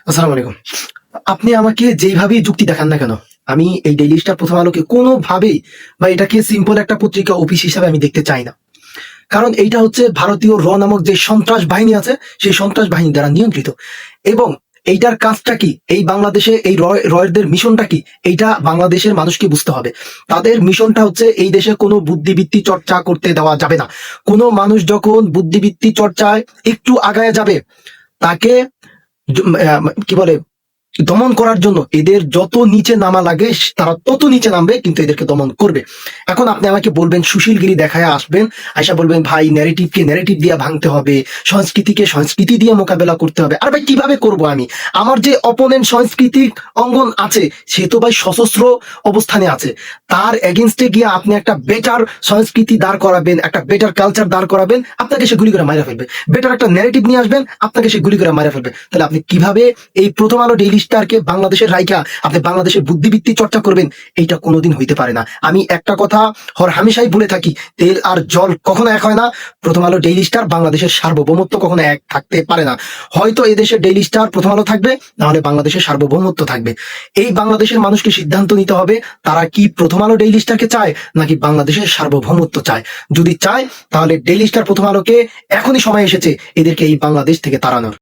আসসালামু আলাইকুম। আপনি আমাকে যেইভাবেই যুক্তি দেখান না কেন, আমি এই ডেইলি স্টার প্রথম আলোকে কোনোভাবেই বা এটাকে সিম্পল একটা পত্রিকা অফিস হিসাবে আমি দেখতে চাই না। কারণ এইটা হচ্ছে ভারতীয় নামক যে সন্ত্রাস বাহিনী আছে, সেই সন্ত্রাস বাহিনী দ্বারা নিয়ন্ত্রিত। এবং এইটার কাজটা কি, এই বাংলাদেশে এই রয়ের মিশনটা কি, এইটা বাংলাদেশের মানুষকে বুঝতে হবে। তাদের মিশনটা হচ্ছে এই দেশে কোনো বুদ্ধিবৃত্তি চর্চা করতে দেওয়া যাবে না। কোনো মানুষ যখন বুদ্ধিবৃত্তি চর্চায় একটু আগায় যাবে, তাকে কি বলে, দমন করার জন্য এদের যত নিচে নামা লাগে তারা তত নিচে নামবে, কিন্তু এদেরকে দমন করবে। এখন আপনি আমাকে বলবেন, সুশীলগিরি দেখায় আসবেন, আয়সা বলবেন ভাই ন্যারেটিভকে ন্যারেটিভ দিয়ে ভাঙতে হবে, সংস্কৃতিকে সংস্কৃতি দিয়ে মোকাবেলা করতে হবে। আর ভাই কিভাবে করব আমি? আমার যে অপোনেন্ট সাংস্কৃতিক অঙ্গন আছে, সে তো ভাই সশস্ত্র অবস্থানে আছে। তার এগেনস্টে গিয়ে আপনি একটা বেটার সংস্কৃতি দাঁড় করাবেন, একটা বেটার কালচার দাঁড় করাবেন, আপনাকে সে গুলি করে মারা ফেলবে। বেটার একটা ন্যারেটিভ নিয়ে আসবেন, আপনাকে সে গুলি করে মারা ফেলবে। তাহলে আপনি কিভাবে এই প্রথম আলো ডেইলি স্টারকে বাংলাদেশের রাইকা আপনি বাংলাদেশের বুদ্ধিবৃত্তি চর্চা করবেন? এইটা কোনোদিন হইতে পারে না। আমি একটা কথা হর হামেশাই বলে থাকি, তেল আর জল কখনো এক হয় না। প্রথম আলো ডেইলি স্টার বাংলাদেশের সার্বভৌমত্ব কখনো এক থাকতে পারে না। হয়তো এদেশের ডেইলি স্টার প্রথম আলো থাকবে, নাহলে বাংলাদেশের সার্বভৌমত্ব থাকবে। এই বাংলাদেশের মানুষকে সিদ্ধান্ত নিতে হবে, তারা কি প্রথম আলো ডেইলি স্টারকে চায় নাকি বাংলাদেশের সার্বভৌমত্ব চায়। যদি চায়, তাহলে ডেইলি স্টার প্রথম আলোকে এখনই সময় এসেছে এদেরকে এই বাংলাদেশ থেকে তাড়ানোর।